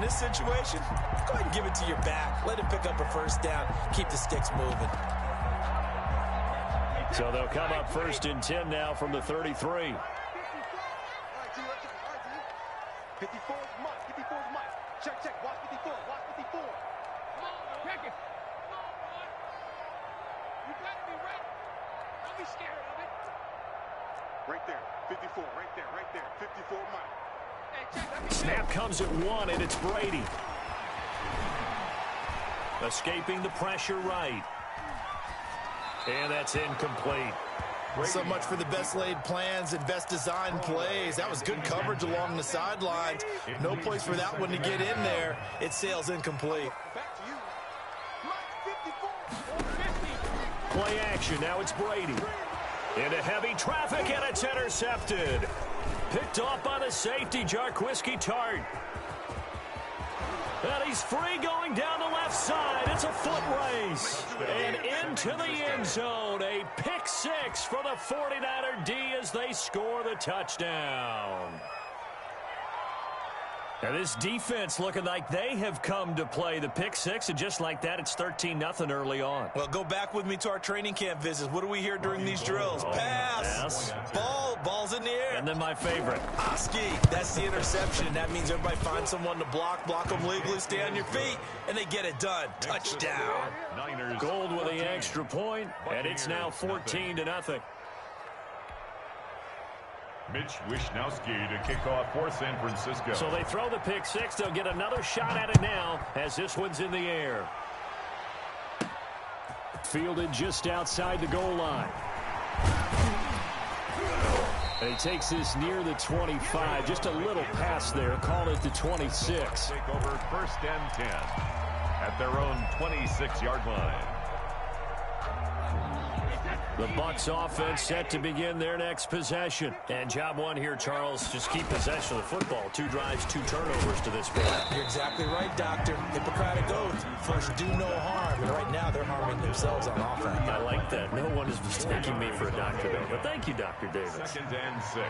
this situation, go ahead and give it to your back. Let him pick up a first down. Keep the sticks moving. So they'll come up 1st and 10 now from the 33. 54 is Mike. 54 is Mike. Check, check. Watch 54. Watch 54. Come on, check it. Come on, boy. You got to be ready. Don't be scared of it. Right there. 54. Right there. Right there. 54 Mike. Hey, check. Snap comes at 1, and it's Brady. Escaping the pressure right. And that's incomplete. So much for the best laid plans and best designed plays. That was good coverage along the sidelines. No place for that one to get in there. It sails incomplete. Back to you. Mike 54. Play action. Now it's Brady. Into heavy traffic, and it's intercepted. Picked off by the safety, Jarquiski Tart. And he's free going down the left side. It's a foot race. And into the end zone. A pick six for the 49er D as they score the touchdown. Now this defense looking like they have come to play the pick six, and just like that, it's 13-0 early on. Well, go back with me to our training camp visits. What do we hear during these drills? Pass. Ball's in the air. And then my favorite. Ski. That's the interception. That means everybody finds someone to block them legally, stay on your feet, and they get it done. Touchdown. Gold with the extra point, and it's now 14-0. Mitch Wishnowsky to kick off for San Francisco. So they throw the pick six. They'll get another shot at it now as this one's in the air. Fielded just outside the goal line. And he takes this near the 25. Just a little pass there. Call it the 26. Take over 1st and 10 at their own 26-yard line. The Bucs offense set to begin their next possession. And job one here, Charles, just keep possession of the football. 2 drives, 2 turnovers to this point. You're exactly right, Doctor. Hippocratic oath. First, do no harm. And right now, they're harming themselves on offense. I like that. No one is mistaking me for a doctor, though. But thank you, Dr. Davis. 2nd and 6.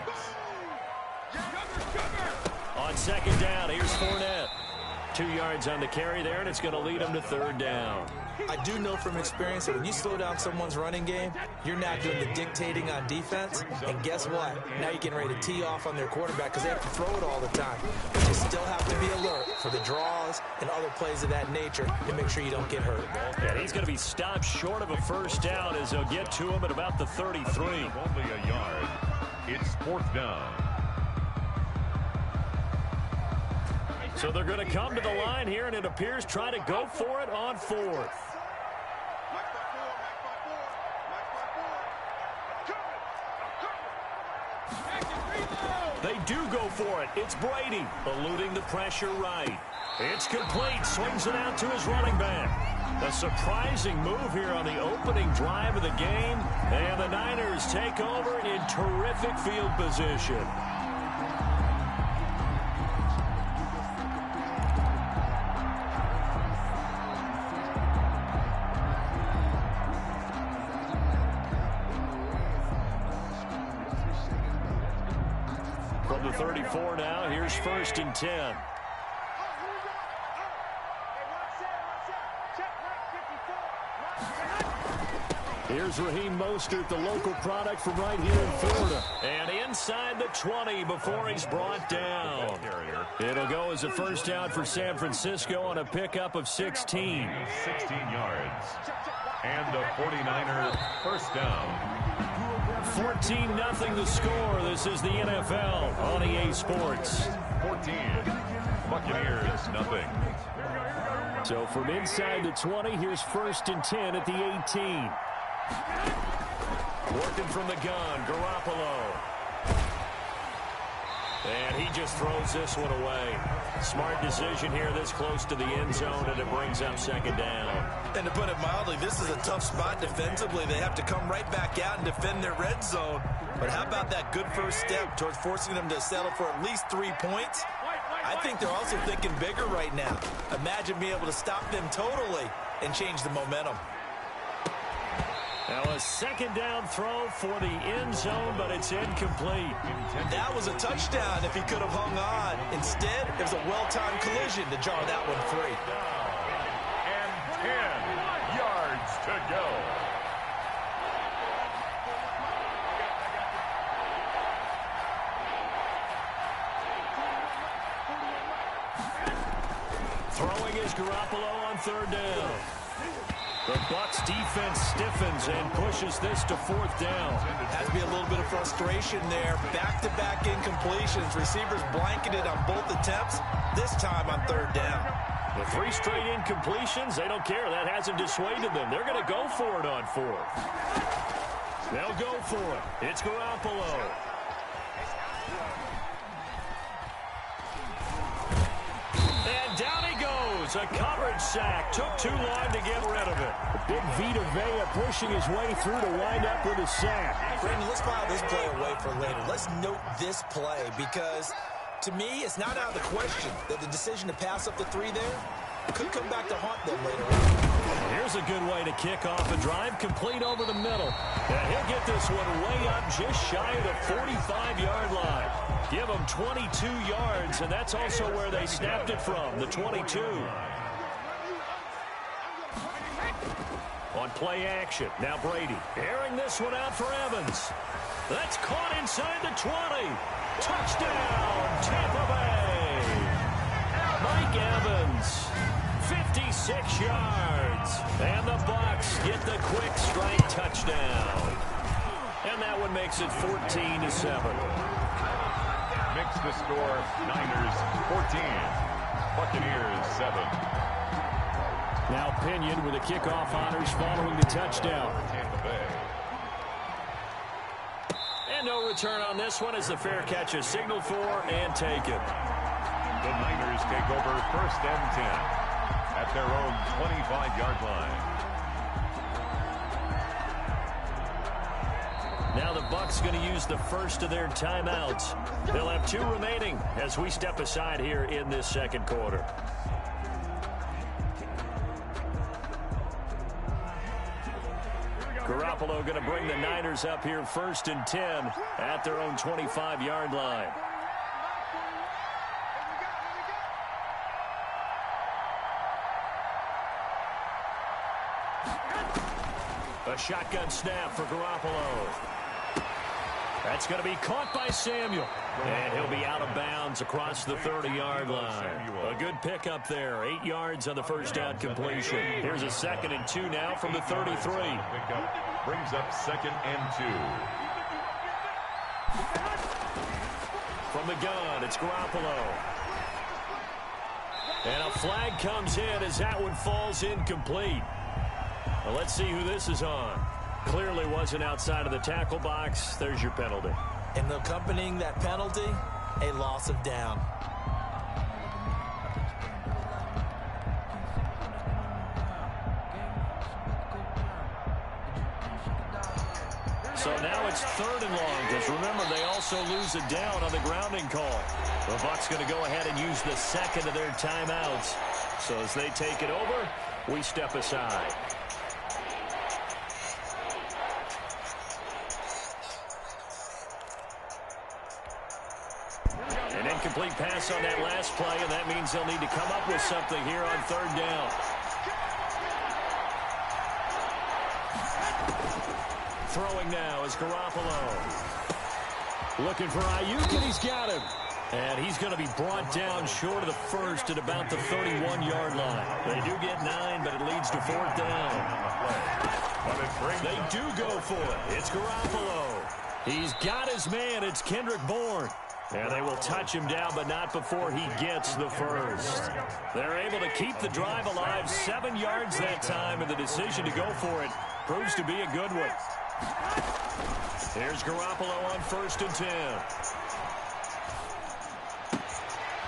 On 2nd down, here's Fournette. 2 yards on the carry there, and it's going to lead them to 3rd down. I do know from experience that when you slow down someone's running game, you're not doing the dictating on defense. And guess what? Now you're getting ready to tee off on their quarterback because they have to throw it all the time. But you still have to be alert for the draws and other plays of that nature to make sure you don't get hurt. And he's going to be stopped short of a 1st down as they'll get to him at about the 33. Only a yard. It's 4th down. So they're going to come to the line here, and it appears try to go for it on 4th. They do go for it. It's Brady eluding the pressure right. It's complete. Swings it out to his running back. A surprising move here on the opening drive of the game. And the Niners take over in terrific field position. From the 34 now, here's 1st and 10. Here's Raheem Mostert, the local product from right here in Florida. And inside the 20 before he's brought down. It'll go as a 1st down for San Francisco on a pickup of 16. 16 yards. And a 49er 1st down. 14-0 the score. This is the NFL on EA Sports. 14. Buccaneers, nothing. So from inside the 20, here's 1st and 10 at the 18. Working from the gun, Garoppolo. And he just throws this one away. Smart decision here this close to the end zone, and it brings up 2nd down. And to put it mildly, this is a tough spot defensively. They have to come right back out and defend their red zone. But how about that good first step towards forcing them to settle for at least 3 points? I think they're also thinking bigger right now. Imagine being able to stop them totally and change the momentum. Now a second down throw for the end zone, but it's incomplete. That was a touchdown if he could have hung on. Instead, it was a well-timed collision to jar that one free. And 10 yards to go. Throwing is Garoppolo on third down. The Bucs defense stiffens and pushes this to fourth down. Has to be a little bit of frustration there. Back-to-back incompletions. Receivers blanketed on both attempts, this time on third down. The 3 straight incompletions, they don't care. That hasn't dissuaded them. They're going to go for it on fourth. They'll go for it. It's Garoppolo. And down he goes. A coverage sack. Took too long to get rid of it. Big Vita Vea pushing his way through to wind up with a sack. Brandon, let's file this play away for later. Let's note this play because, to me, it's not out of the question that the decision to pass up the 3 there could come back to haunt them later on. Here's a good way to kick off a drive, complete over the middle. And he'll get this one way up just shy of the 45-yard line. Give them 22 yards, and that's also where they snapped it from, the 22. On play action, now Brady airing this one out for Evans. That's caught inside the 20. Touchdown, Tampa Bay. Mike Evans, 56 yards. And the Bucs get the quick strike touchdown. And that one makes it 14-7. Makes the score Niners 14, Buccaneers 7. Now Pinion with the kickoff honors following the touchdown. Tampa Bay. And no return on this one as the fair catch is signaled for and taken. The Niners take over 1st and 10 at their own 25-yard line. Now the Bucs going to use the first of their timeouts. They'll have 2 remaining as we step aside here in this second quarter. Garoppolo going to bring the Niners up here 1st and 10 at their own 25-yard line. A shotgun snap for Garoppolo. That's going to be caught by Samuel. And he'll be out of bounds across the 30-yard line. A good pickup there. 8 yards on the first down completion. Here's a 2nd and 2 now from the 33. Pickup brings up 2nd and 2. From the gun, it's Garoppolo. And a flag comes in as that one falls incomplete. Well, let's see who this is on. Clearly wasn't outside of the tackle box. There's your penalty. And accompanying that penalty, a loss of down. So now it's 3rd and long, because remember, they also lose a down on the grounding call. The Bucs going to go ahead and use the 2nd of their timeouts. So as they take it over, we step aside. An incomplete pass on that last play, and that means they'll need to come up with something here on 3rd down. Throwing now is Garoppolo. Looking for Ayuk, and he's got him. And he's going to be brought down short of the first at about the 31-yard line. They do get 9, but it leads to 4th down. They do go for it. It's Garoppolo. He's got his man. It's Kendrick Bourne. And they will touch him down, but not before he gets the first. They're able to keep the drive alive. 7 yards that time, and the decision to go for it proves to be a good one. Here's Garoppolo on 1st and 10.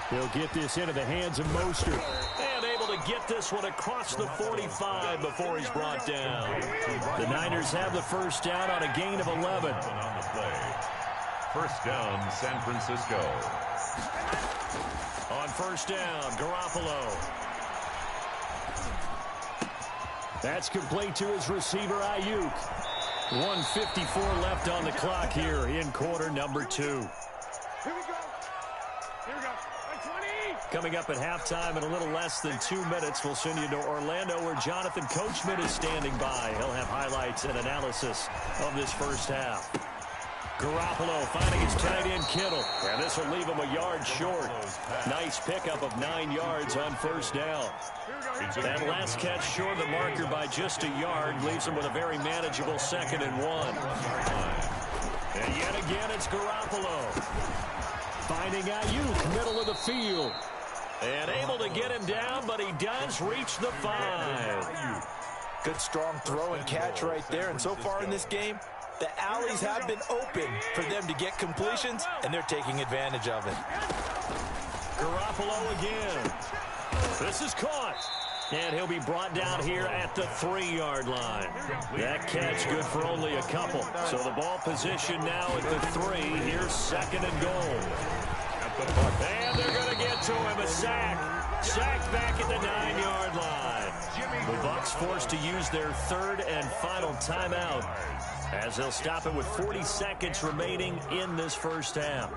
He'll get this into the hands of Mostert. And able to get this one across the 45 before he's brought down. The Niners have the first down on a gain of 11. First down, San Francisco. On 1st down, Garoppolo. That's complete to his receiver, Ayuk. 1:54 left on the clock here in quarter number 2. Here we go. Here we go. 20. Coming up at halftime in a little less than 2 minutes, we'll send you to Orlando where Jonathan Coachman is standing by. He'll have highlights and analysis of this first half. Garoppolo finding his tight end Kittle, and this will leave him a yard short. Nice pickup of 9 yards on first down. That last catch short of the marker by just a yard leaves him with a very manageable 2nd and 1. And yet again, it's Garoppolo. Finding Ayuk, middle of the field. And able to get him down, but he does reach the 5. Good strong throw and catch right there. And so far in this game, the alleys have been open for them to get completions, and they're taking advantage of it. Garoppolo again. This is caught. And he'll be brought down here at the 3-yard line. That catch good for only a couple. So the ball position now at the 3. Here's 2nd and goal. And they're going to get to him. A sack. Sacked back at the 9-yard line. The Bucs forced to use their 3rd and final timeout as they'll stop it with 40 seconds remaining in this first half.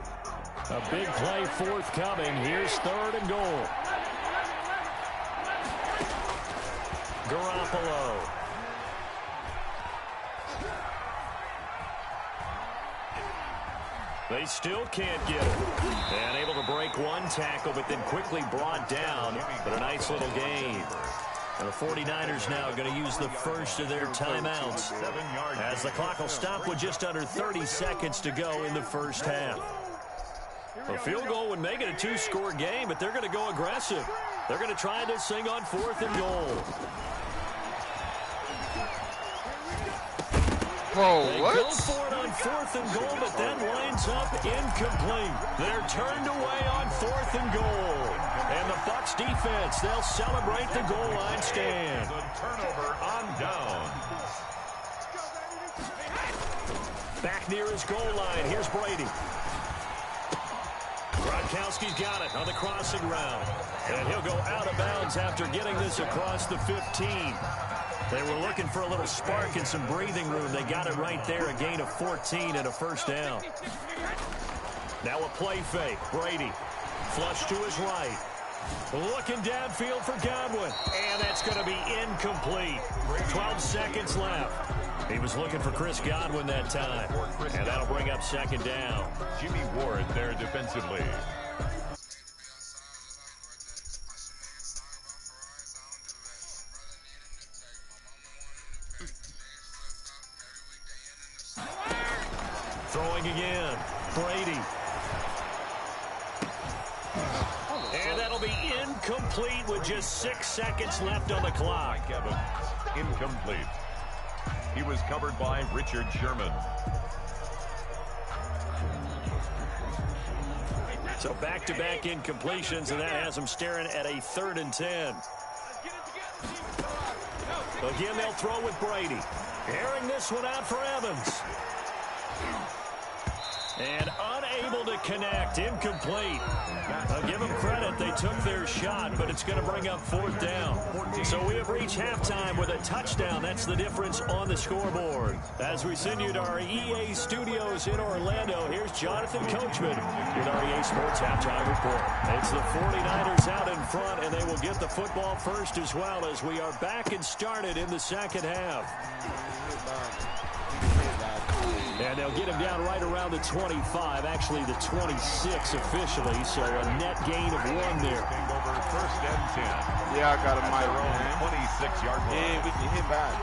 A big play forthcoming. Here's 3rd and goal. Garoppolo. They still can't get it. And able to break one tackle, but then quickly brought down. But a nice little gain. And the 49ers now going to use the first of their timeouts as the clock will stop with just under 30 seconds to go in the first half. A field goal would make it a 2-score game, but they're going to go aggressive. They're going to try this thing on 4th and goal. Whoa, they what? go for it on 4th and goal, but then lines up incomplete. They're turned away on 4th and goal. And the Bucs defense, they'll celebrate the goal line stand. The turnover on down. Back near his goal line. Here's Brady. Gronkowski's got it on the crossing route. And he'll go out of bounds after getting this across the 15. They were looking for a little spark and some breathing room. They got it right there, a gain of 14 and a first down. Now a play fake. Brady, flush to his right. Looking downfield for Godwin. And that's going to be incomplete. 12 seconds left. He was looking for Chris Godwin that time. And that'll bring up 2nd down. Jimmy Ward there defensively. Throwing again. Brady. And that'll be incomplete with just 6 seconds left on the clock. Evans, incomplete. He was covered by Richard Sherman. So back-to-back incompletions, and that has them staring at a 3rd and 10. Again, they'll throw with Brady. Airing this one out for Evans. And unable to connect. Incomplete. I'll give them credit. They took their shot, but it's going to bring up 4th down. So we have reached halftime with a touchdown. That's the difference on the scoreboard. As we send you to our EA studios in Orlando, here's Jonathan Coachman with our EA Sports Halftime Report. It's the 49ers out in front, and they will get the football first as well as we are back and started in the second half. And they'll get him down right around the 25, actually the 26 officially, so a net gain of 1 there. Over 1st and 10. Yeah, I got him my own 26-yard line. Yeah, we can hit back.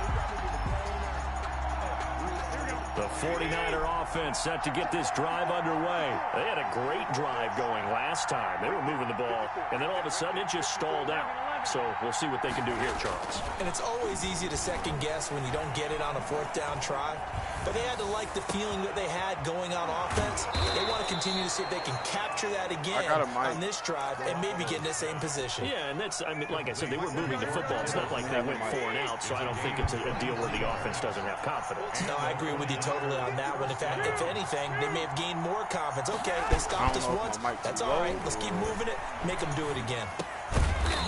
The 49er offense set to get this drive underway. They had a great drive going last time. They were moving the ball, and then all of a sudden it just stalled out. So we'll see what they can do here, Charles. And it's always easy to second guess when you don't get it on a 4th down try. But they had to like the feeling that they had going on offense. They want to continue to see if they can capture that again on this drive and maybe get in the same position. Yeah, and that's, I mean, like I said, they were moving the football. It's not like they went 4 and out, so I don't think it's a deal where the offense doesn't have confidence. No, I agree with you totally on that one. In fact, if anything, they may have gained more confidence. Okay, they stopped us once. That's all right. Let's keep moving it. Make them do it again.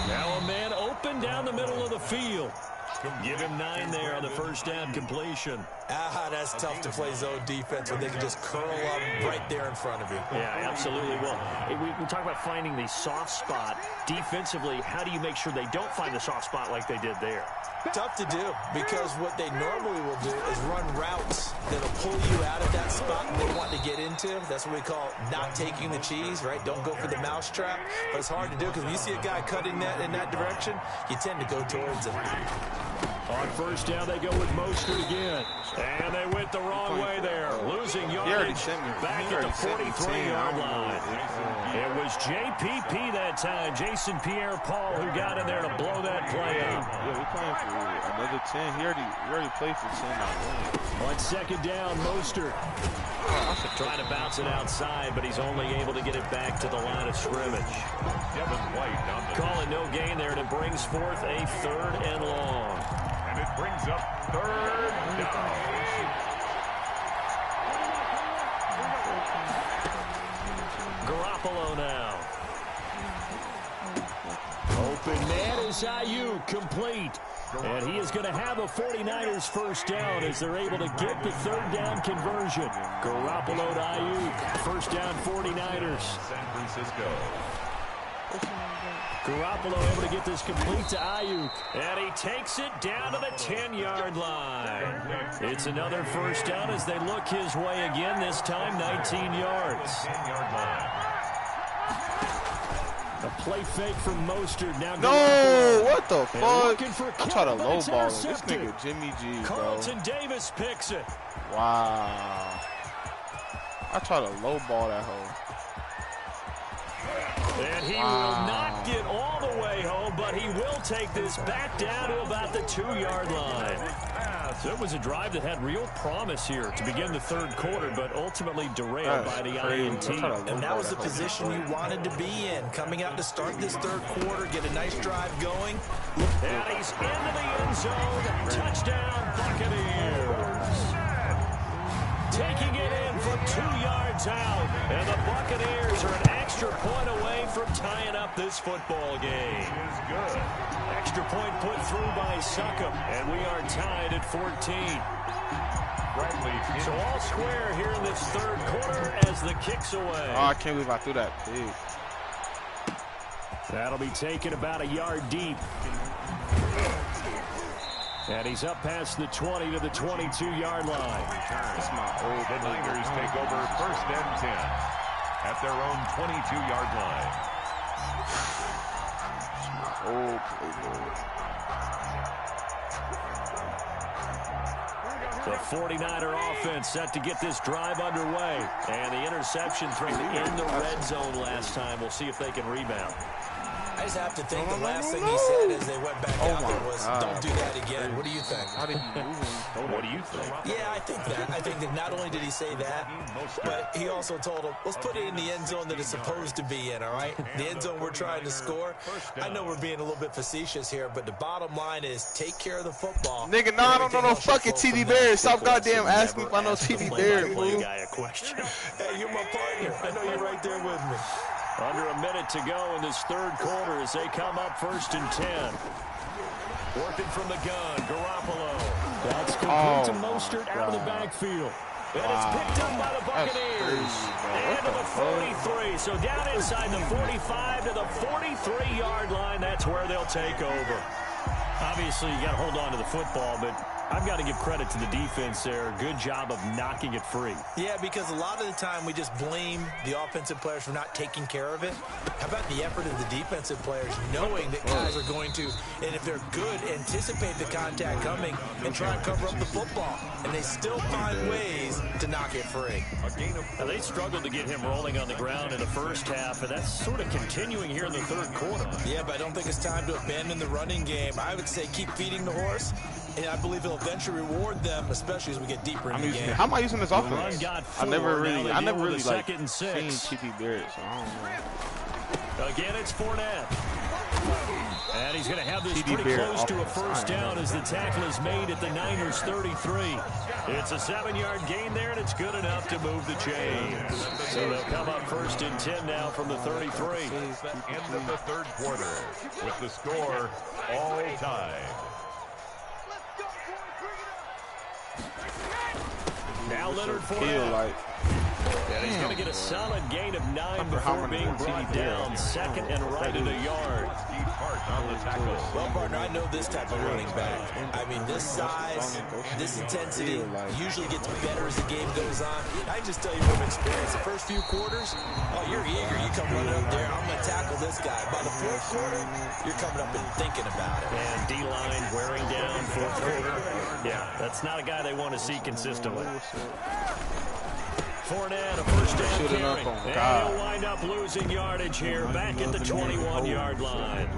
Now a man open down the middle of the field. Give him 9 there on the first down completion. That's tough to play zone defense when they can just curl up right there in front of you. Yeah, absolutely. Well, we talk about finding the soft spot. Defensively, how do you make sure they don't find the soft spot like they did there? Tough to do, because what they normally will do is run routes that'll pull you out of that spot they want to get into. That's what we call not taking the cheese, right? Don't go for the mousetrap. But it's hard to do because when you see a guy cutting that in that direction, you tend to go towards him. On first down, they go with Mostert again. And they went the wrong way there. Losing yardage back at the 43-yard line. It was JPP that time, Jason Pierre-Paul, who got in there to blow that play up. Yeah, we're playing for another 10. He already played for 10. On second down, Mostert trying to bounce it outside, but he's only able to get it back to the line of scrimmage. Devin White on the Call it no gain there, and it brings forth a 3rd and long. And it brings up 3rd down. Garoppolo now. Open man is Ayuk, complete. And he is going to have a 49ers first down as they're able to get the 3rd down conversion. Garoppolo to Ayuk. First down 49ers. San Francisco. Garoppolo able to get this complete to Ayuk. And he takes it down to the 10-yard line. It's another first down as they look his way again, this time 19 yards. 10-yard line. A play fake from Mostert. Now No, what the looking fuck? for I tried to Kittle, but it's lowball him. This intercepted. nigga Jimmy G, bro. Carlton Davis picks it. Wow. I tried to lowball that hoe. And he will not get all the way home, but he will take this back down to about the 2-yard line. So it was a drive that had real promise here to begin the 3rd quarter, but ultimately derailed by the INT. And that was the position you wanted to be in. Coming out to start this 3rd quarter, get a nice drive going. And he's into the end zone. Touchdown, Buccaneers. Taking it in from 2 yards out. And the Buccaneers are an extra point away from tying up this football game. Is good. Extra point put through by Succop, and we are tied at 14. Bradley. So all square here in this 3rd quarter as the kick's away. Oh, I can't believe I threw that big. That'll be taken about a yard deep. And he's up past the 20 to the 22-yard line. That's my old The Niners take over 1st and 10 at their own 22-yard line. old playbook. The 49er offense set to get this drive underway. And the interception thrown in the red zone last time. We'll see if they can rebound. I just have to think the last thing he said as they went back out there was, don't do that again. What do you think? How did he move him? What do you think? Yeah, I think that. I think that not only did he say that, but he also told him, let's put it in the end zone that it's supposed to be in, all right? The end zone we're trying to score. I know we're being a little bit facetious here, but the bottom line is take care of the football. Nigga, nah, I don't know no fucking TD Bears. Stop goddamn asking me if I know TD Bears, fool. Guy a question. Hey, you're my partner. I know you're right there with me. Under a minute to go in this third quarter as they come up 1st and 10. Working from the gun, Garoppolo. That's complete to Mostert out of the backfield. And it's picked up by the Buccaneers. And to the 43. So down inside the 45 to the 43-yard line. That's where they'll take over. Obviously, you got to hold on to the football, but I've got to give credit to the defense there. Good job of knocking it free. Yeah, because a lot of the time we just blame the offensive players for not taking care of it. How about the effort of the defensive players knowing that guys are going to, and if they're good, anticipate the contact coming and try and cover up the football. And they still find ways to knock it free. Now, they struggled to get him rolling on the ground in the first half, and that's sort of continuing here in the third quarter. Yeah, but I don't think it's time to abandon the running game. I would say keep feeding the horse, and I believe it'll eventually reward them, especially as we get deeper in the game. How am I using this offense? I never really like seen TD Bears, so I don't know. Again, it's Fournette. And he's going to have this pretty close to a first down as the tackle is made at the Niners' 33. It's a 7-yard gain there, and it's good enough to move the chains. So they'll come up 1st and 10 now from the 33. The end of the third quarter with the score all tied. Let's go, boys. Bring it up. Now Leonard Feel Fournette. like. And he's going to get a solid gain of 9 before being brought down. Second and right in the yard. Well, partner, I know this type of running back. I mean, this size, this intensity usually gets better as the game goes on. I can just tell you from experience, the first few quarters, oh, you're eager. You come running up there, I'm going to tackle this guy. By the fourth quarter, you're coming up and thinking about it. And D-line wearing down fourth quarter. Yeah, that's not a guy they want to see consistently. Fournette, a first down carry. And he'll wind up losing yardage here, back at the 21-yard line.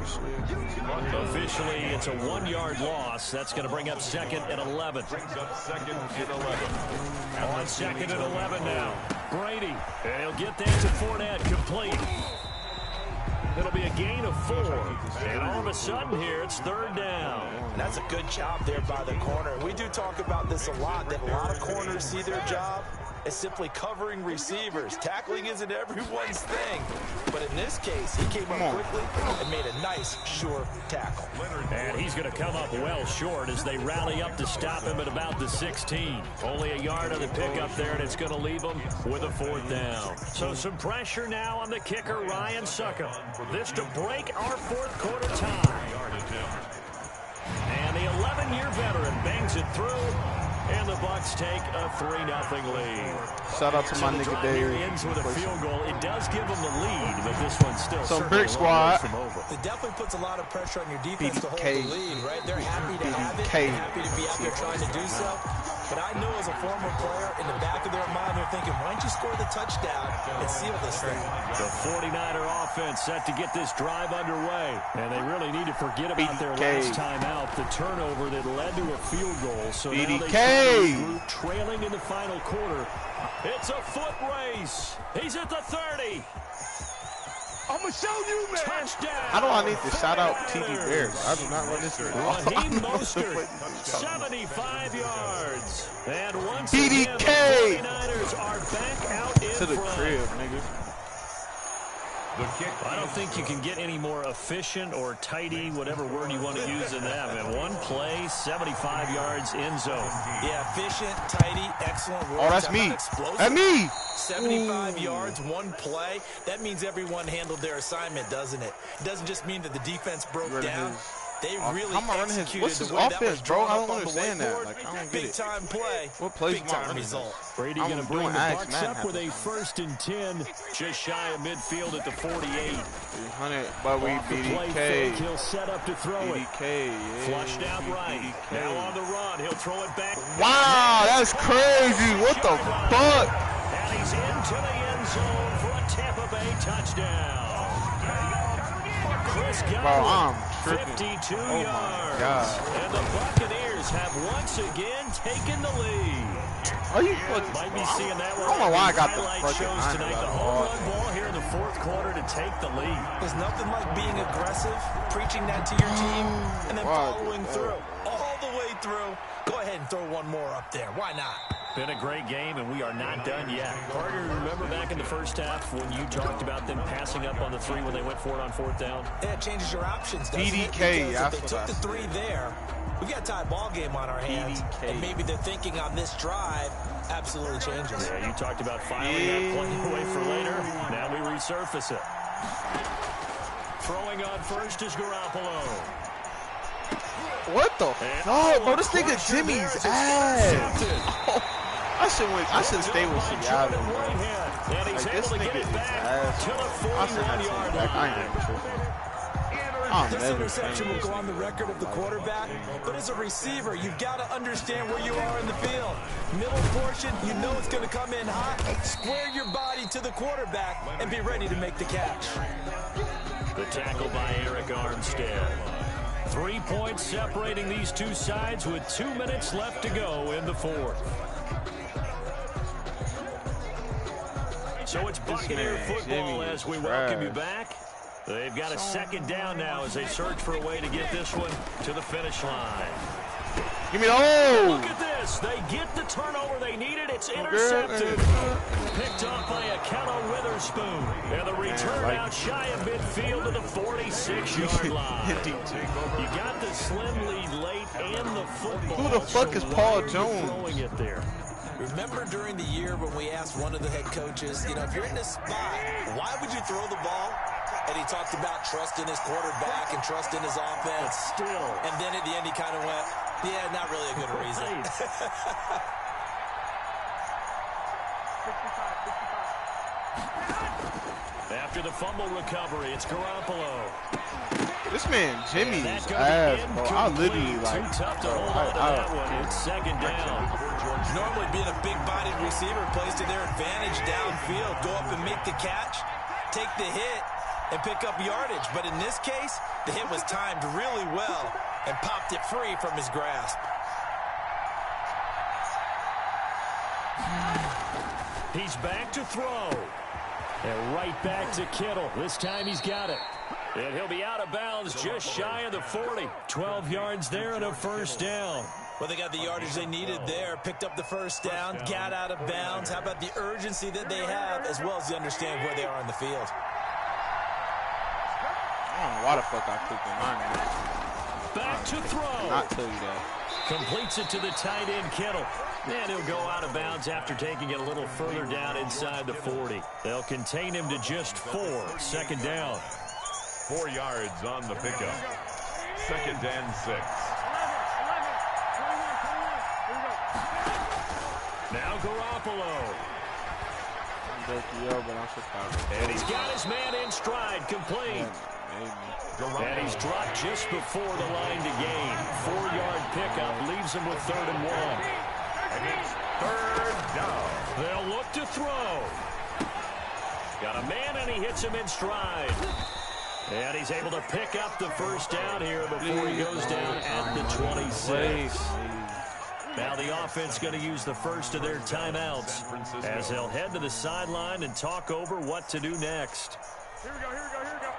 Officially, it's a 1-yard loss. That's going to bring up 2nd and 11. On 2nd and 11 now. Brady, and he'll get that to Fournette, complete. It'll be a gain of 4. And all of a sudden here, it's 3rd down. And that's a good job there by the corner. We do talk about this a lot, that a lot of corners see their job as simply covering receivers. Tackling isn't everyone's thing. But in this case, he came up quickly and made a nice, sure tackle. And he's going to come up well short as they rally up to stop him at about the 16. Only a yard on the pickup there, and it's going to leave him with a 4th down. So some pressure now on the kicker, Ryan Succop. This to break our fourth quarter tie. And the 11-year veteran bangs it through. And the Bucs take a 3-0 lead. Shout out to my nigga Dave. Ends with a field goal. It does give them the lead, but this one's still some brick squad. It definitely puts a lot of pressure on your defense to hold the lead, right? They're happy to have it. They're happy to be out there trying to do so. But I know as a former player, in the back of their mind, they're thinking, why don't you score the touchdown and seal this thing? The 49er offense set to get this drive underway. And they really need to forget about their last time out, the turnover that led to a field goal. So now they regroup, trailing in the final quarter. It's a foot race. He's at the 30. I'm going to show you, man. Touchdown. How do I need to shout out TD Bears? I do not run this thing. Raheem Mostert, 75 yards. And once BDK. again, the 49ers are back out in to the front. crib, nigga. I don't think you can get any more efficient or tidy, whatever word you want to use in that. Man, one play, 75 yards in zone. Yeah, efficient, tidy, excellent work. Oh, that's me. That's me. 75 yards, one play. That means everyone handled their assignment, doesn't it? It doesn't just mean that the defense broke down. They really executed what's his the way offense, that was bro? drawn I up don't on the understand that. whiteboard. Like, I don't get it. Big time play. What plays big time my result. Brady going to bring the Bucs up with a 1st and 10, just shy of midfield at the 48. 300, but we BDK. He'll set up to throw BDK, it. Flushed out right. BDK. Now on the run. He'll throw it back. Wow, that's crazy. What the fuck? And he's into the end zone for a Tampa Bay touchdown. Chris Godwin, 52 yards. God. And the Buccaneers have once again taken the lead. Are you fucking? Might be seeing that one. I don't know why I got the Highlight fucking shows tonight. The home run ball here in the fourth quarter to take the lead. There's nothing like being aggressive, preaching that to your team, and then following through. All the way through. Go ahead and throw one more up there. Why not? Been a great game, and we are not done yet. Carter, remember back in the first half when you talked about them passing up on the 3 when they went for it on 4th down? Yeah, it changes your options, doesn't it? BDK, Because if they took the 3 there, we got a tie ball game on our hands, and maybe they're thinking on this drive absolutely changes. Yeah, you talked about filing that play away for later. Now we resurface it. Throwing on first is Garoppolo. What the? No, bro, this nigga Jimmy's ass. I should stay with Seattle. And he's Like, able this to get nigga it is back ass. to the I should have 41-yard back. I line. ain't even tripping. This interception will go on the record of the quarterback, but as a receiver, you've got to understand where you are in the field. Middle portion, you know it's going to come in hot. Square your body to the quarterback and be ready to make the catch. The tackle by Eric Armstead. 3 points separating these two sides with 2 minutes left to go in the fourth. So it's Buccaneer football as we welcome you back. They've got a 2nd down now as they search for a way to get this one to the finish line. Give me the Look at this. They get the turnover they needed. It's intercepted. Picked off by Akello Witherspoon. And the return out shy of midfield to the 46-yard line. You got the slim lead late and the football. Who the fuck is Paul Jones? Throwing it there. Remember during the year when we asked one of the head coaches, you know, if you're in this spot, why would you throw the ball? And he talked about trusting his quarterback and trusting his offense. But still. And then at the end he kind of went, yeah, not really a good reason. After the fumble recovery, it's Garoppolo. This man Jimmy's ass, bro. I literally like. Too tough to hold on to that one. It's second down. Normally being a big-bodied receiver plays to their advantage downfield. Go up and make the catch, take the hit, and pick up yardage. But in this case, the hit was timed really well and popped it free from his grasp. He's back to throw. And right back to Kittle. This time he's got it. And he'll be out of bounds just shy of the 40. 12 yards there and a first down. Well, they got the yardage they needed there, picked up the first down, got out of bounds. How about the urgency that they have, as well as they understand where they are on the field? I don't know why the fuck I clicked on mine. Back to throw. Not tell you that. Completes it to the tight end, Kittle. And he'll go out of bounds after taking it a little further down inside the 40. They'll contain him to just 4. Second down. 4 yards on the pickup. Second and 6. Now Garoppolo. And he's got his man in stride, complete. And he's dropped just before the line to gain. 4-yard pickup leaves him with 3rd and 1. And it's 3rd down. They'll look to throw. Got a man and he hits him in stride. And he's able to pick up the first down here before he goes down at the 26. Now the offense going to use the first of their timeouts as they'll head to the sideline and talk over what to do next. Here we go, here we go, here we go.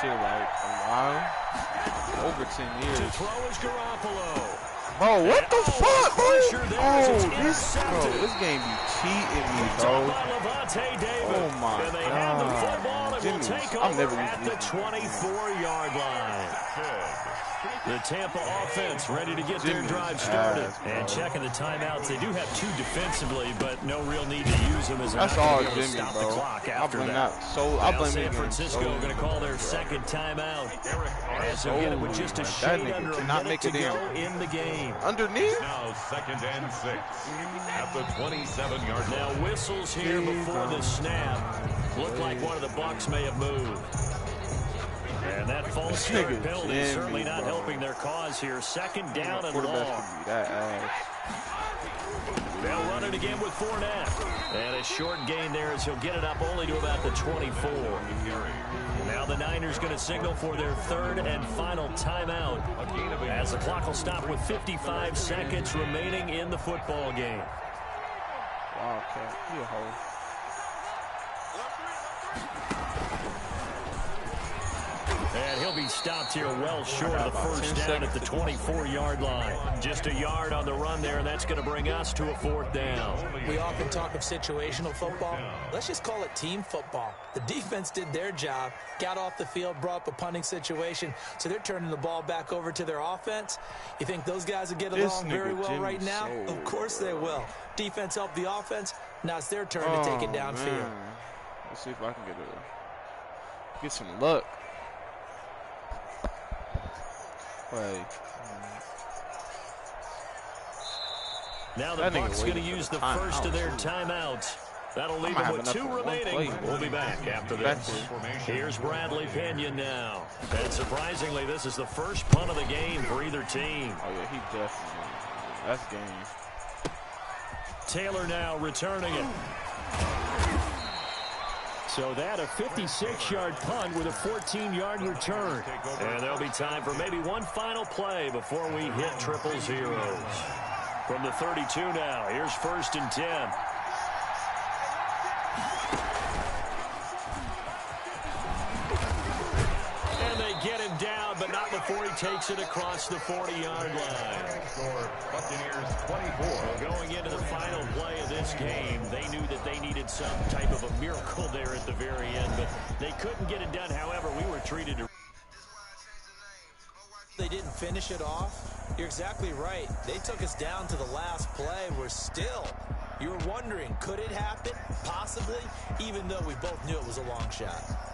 Shit, like a while. Over 10 years. To throw is Garoppolo. Bro, what the fuck, bro? Oh, this game be cheating me, bro. Oh my and they have the god. football and will take over at the 24-yard line. The Tampa offense ready to get their drive started. And checking the timeouts. They do have 2 defensively, but no real need to use them as a That's all Jimmy, stop bro. the clock I after blame that. I blame San Francisco going to call their second timeout. As they'll get it with just a shade under a minute to go in the game. Underneath? Now 2nd and 6 at the 27-yard line. Now whistles here before the snap. Looked like one of the Bucs may have moved. And that false start penalty certainly not helping their cause here. Second down and long. They'll run it again with Fournette. And a short gain there as he'll get it up only to about the 24. Now the Niners going to signal for their 3rd and final timeout as the clock will stop with 55 seconds remaining in the football game. Wildcat, you a hoe. And he'll be stopped here well short of the first down at the 24-yard line. Just a yard on the run there, and that's going to bring us to a 4th down. We often talk of situational football. Let's just call it team football. The defense did their job, got off the field, brought up a punting situation, so they're turning the ball back over to their offense. You think those guys will get along very well right now? Of course they will. Defense helped the offense. Now it's their turn to take it downfield. Man. Let's see if I can get some luck. Now the Bucs going to use the first of their timeouts. That'll leave them with 2 remaining. We'll be back after this. Here's Bradley Pinion now. And surprisingly, this is the first punt of the game for either team. Oh, yeah, he definitely. That's game. Taylor now returning it. So that a 56-yard punt with a 14-yard return. And there'll be time for maybe one final play before we hit triple zeros. From the 32 now, here's 1st and 10. And they get him down, but not before he takes it across the 40-yard line. Buccaneers 24. Well, going into the final play of this game, they knew that they needed some type of a miracle there at the very end, but they couldn't get it done. However, we were treated to... They didn't finish it off, you're exactly right. They took us down to the last play. We're still, you were wondering, could it happen? Possibly, even though we both knew it was a long shot.